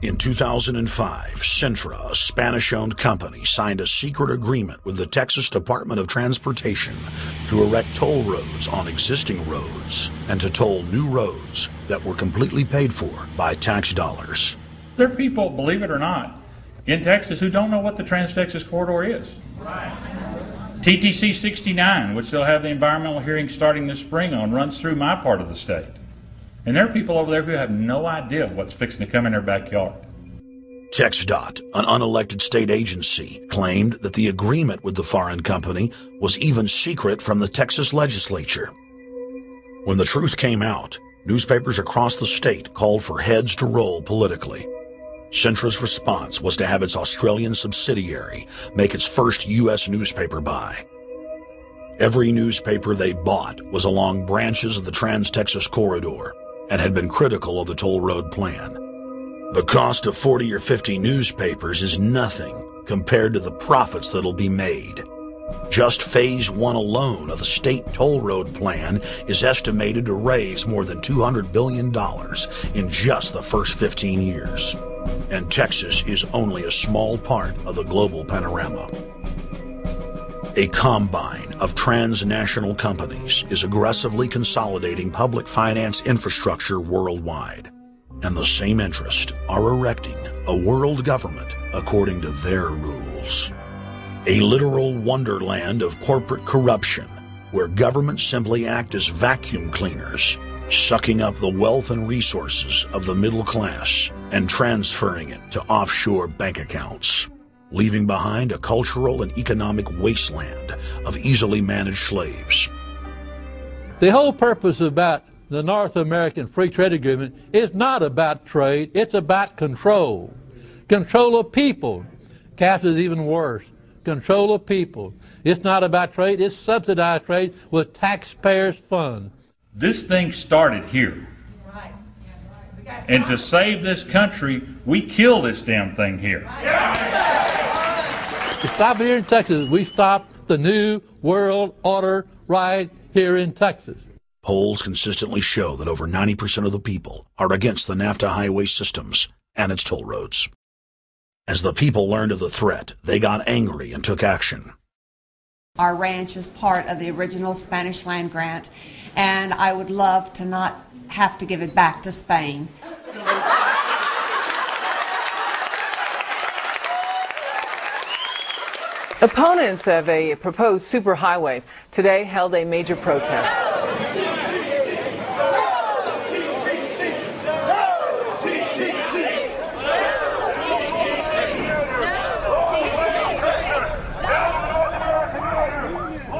In 2005, Centra, a Spanish-owned company, signed a secret agreement with the Texas Department of Transportation to erect toll roads on existing roads and to toll new roads that were completely paid for by tax dollars. There are people, believe it or not, in Texas who don't know what the Trans-Texas Corridor is. Right. TTC 69, which they'll have the environmental hearing starting this spring on, runs through my part of the state. And there are people over there who have no idea what's fixing to come in their backyard. TxDOT, an unelected state agency, claimed that the agreement with the foreign company was even secret from the Texas legislature. When the truth came out, newspapers across the state called for heads to roll politically. Centra's response was to have its Australian subsidiary make its first U.S. newspaper buy. Every newspaper they bought was along branches of the Trans-Texas Corridor and had been critical of the toll road plan. The cost of 40 or 50 newspapers is nothing compared to the profits that'll be made. Just Phase 1 alone of the state toll road plan is estimated to raise more than $200 billion in just the first 15 years. And Texas is only a small part of the global panorama. A combine of transnational companies is aggressively consolidating public finance infrastructure worldwide, and the same interests are erecting a world government according to their rules. A literal wonderland of corporate corruption, where governments simply act as vacuum cleaners, sucking up the wealth and resources of the middle class and transferring it to offshore bank accounts, leaving behind a cultural and economic wasteland of easily managed slaves. The whole purpose about the North American Free Trade Agreement is not about trade, it's about control. Control of people. CAFTA is even worse. Control of people. It's not about trade, it's subsidized trade with taxpayers' funds. This thing started here. Right. And to save this country, we kill this damn thing here. To stop it here in Texas, we stop the New World Order right here in Texas. Polls consistently show that over 90% of the people are against the NAFTA highway systems and its toll roads. As the people learned of the threat, they got angry and took action. Our ranch is part of the original Spanish land grant, and I would love to not have to give it back to Spain. Opponents of a proposed superhighway today held a major protest.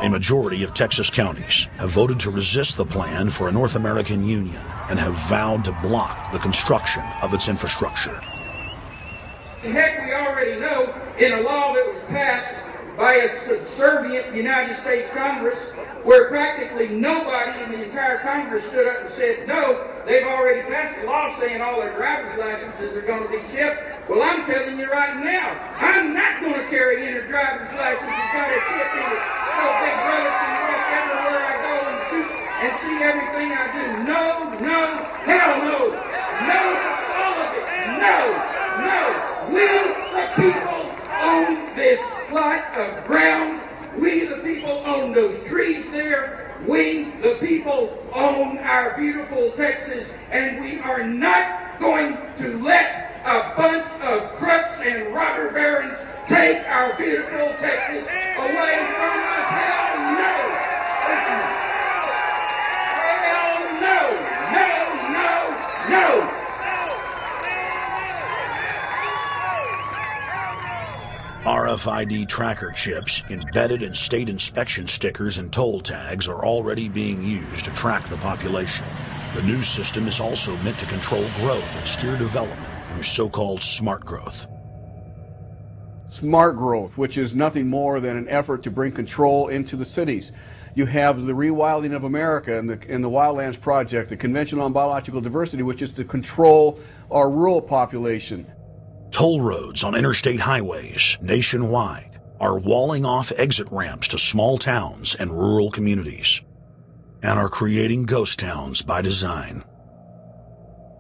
A majority of Texas counties have voted to resist the plan for a North American union and have vowed to block the construction of its infrastructure. Heck, we already know in a law that was passed by a subservient United States Congress, where practically nobody in the entire Congress stood up and said no, they've already passed a law saying all their driver's licenses are going to be chipped. Well, I'm telling you right now, I'm not going to carry in a driver's license that's got a chip in it, so Big Brother can walk everywhere I go and see everything I do. No, no, hell no. No, all of it. No, no. We, the people, own this plot of ground. We, the people, own those trees there. We, the people, own our beautiful Texas, and we are not going to let a bunch of crooks and robber barons take our beautiful Texas away from us. Hell no! Hell no! No, no, no! RFID tracker chips embedded in state inspection stickers and toll tags are already being used to track the population. The new system is also meant to control growth and steer development through so-called smart growth. Smart growth, which is nothing more than an effort to bring control into the cities. You have the rewilding of America in the Wildlands Project, the Convention on Biological Diversity, which is to control our rural population. Toll roads on interstate highways nationwide are walling off exit ramps to small towns and rural communities, and are creating ghost towns by design.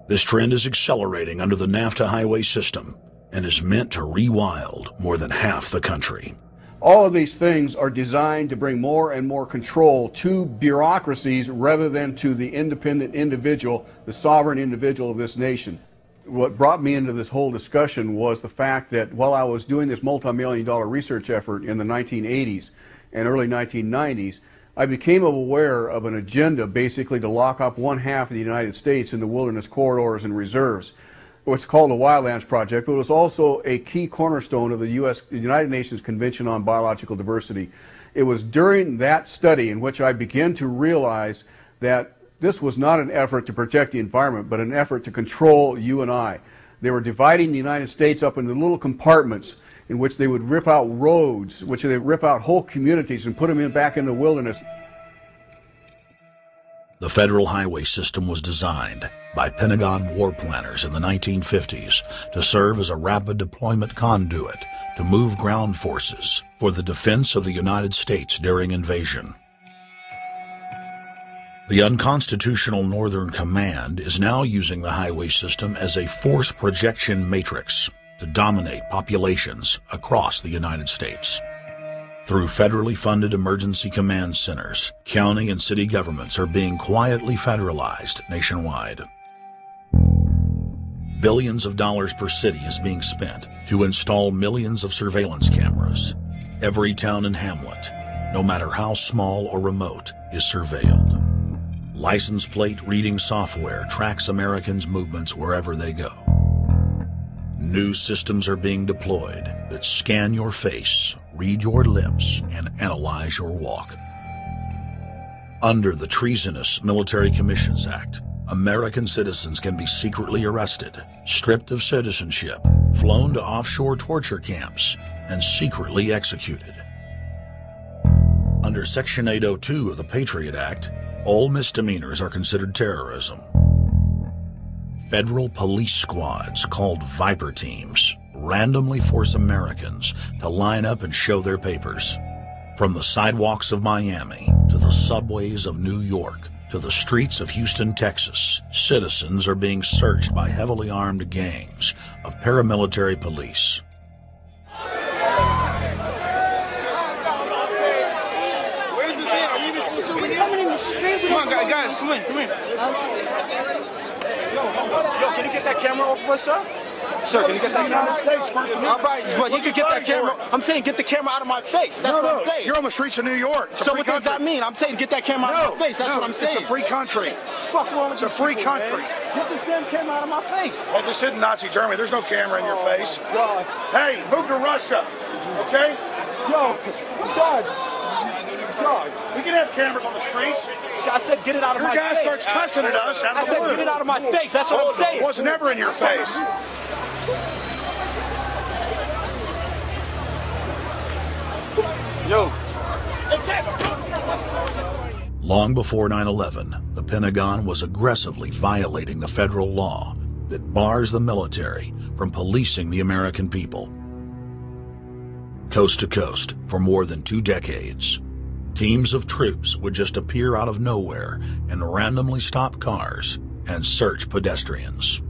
This trend is accelerating under the NAFTA highway system and is meant to rewild more than half the country. All of these things are designed to bring more and more control to bureaucracies rather than to the independent individual, the sovereign individual of this nation. What brought me into this whole discussion was the fact that while I was doing this multi-million-dollar research effort in the 1980s and early 1990s, I became aware of an agenda basically to lock up one half of the United States into wilderness corridors and reserves. What's called the Wildlands Project, but it was also a key cornerstone of the United Nations Convention on Biological Diversity. It was during that study in which I began to realize that this was not an effort to protect the environment, but an effort to control you and I. They were dividing the United States up into little compartments in which they would rip out roads, which they would rip out whole communities and put them back in the wilderness. The federal highway system was designed by Pentagon war planners in the 1950s to serve as a rapid deployment conduit to move ground forces for the defense of the United States during invasion. The unconstitutional Northern Command is now using the highway system as a force projection matrix to dominate populations across the United States. Through federally funded emergency command centers, county and city governments are being quietly federalized nationwide. Billions of dollars per city is being spent to install millions of surveillance cameras. Every town and hamlet, no matter how small or remote, is surveilled. License plate reading software tracks Americans' movements wherever they go. New systems are being deployed that scan your face, read your lips, and analyze your walk. Under the Treasonous Military Commissions Act, American citizens can be secretly arrested, stripped of citizenship, flown to offshore torture camps, and secretly executed. Under Section 802 of the Patriot Act, all misdemeanors are considered terrorism. Federal police squads called Viper Teams randomly force Americans to line up and show their papers. From the sidewalks of Miami to the subways of New York to the streets of Houston, Texas, citizens are being searched by heavily armed gangs of paramilitary police. Come on, guys, come in. Yo, can you get that camera off of us, sir? Sir, can you get that United States First Amendment? All right, but you can get that camera. I'm saying get the camera out of my face. That's what I'm saying. You're on the streets of New York. So what does that mean? I'm saying get that camera out of my face. That's what I'm saying. It's a free country. Fuck wrong with you? It's a free country. Get this damn camera out of my face. Hey, this isn't Nazi Germany. There's no camera in your face. God. Hey, move to Russia, okay? Yo, God. We can have cameras on the streets. I said get it out of my face. Your guy starts cussing at us out of the blue. I said get it out of my face. That's what I'm saying. It was never in your face. Yo. Long before 9/11, the Pentagon was aggressively violating the federal law that bars the military from policing the American people. Coast to coast, for more than 2 decades, teams of troops would just appear out of nowhere and randomly stop cars and search pedestrians.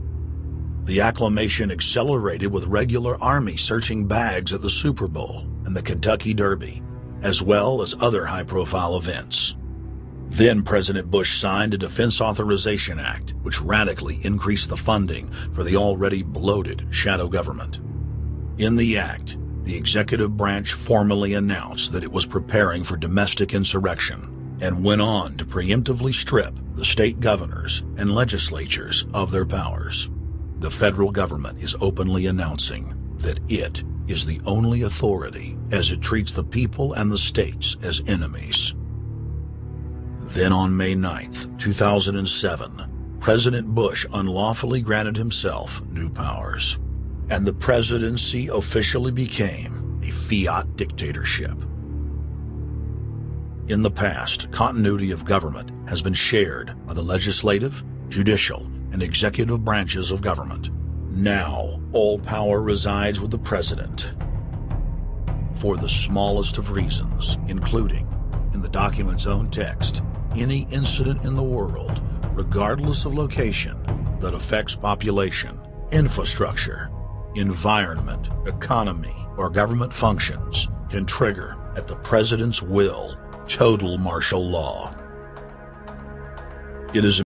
The acclamation accelerated with regular Army searching bags at the Super Bowl and the Kentucky Derby, as well as other high-profile events. Then President Bush signed a Defense Authorization Act, which radically increased the funding for the already bloated shadow government. In the act, the executive branch formally announced that it was preparing for domestic insurrection and went on to preemptively strip the state governors and legislatures of their powers. The federal government is openly announcing that it is the only authority as it treats the people and the states as enemies. Then on May 9th, 2007, President Bush unlawfully granted himself new powers, and the presidency officially became a fiat dictatorship. In the past, continuity of government has been shared by the legislative, judicial, and executive branches of government. Now, all power resides with the president for the smallest of reasons, including, in the document's own text, any incident in the world, regardless of location, that affects population, infrastructure, environment, economy, or government functions can trigger, at the President's will, total martial law. It is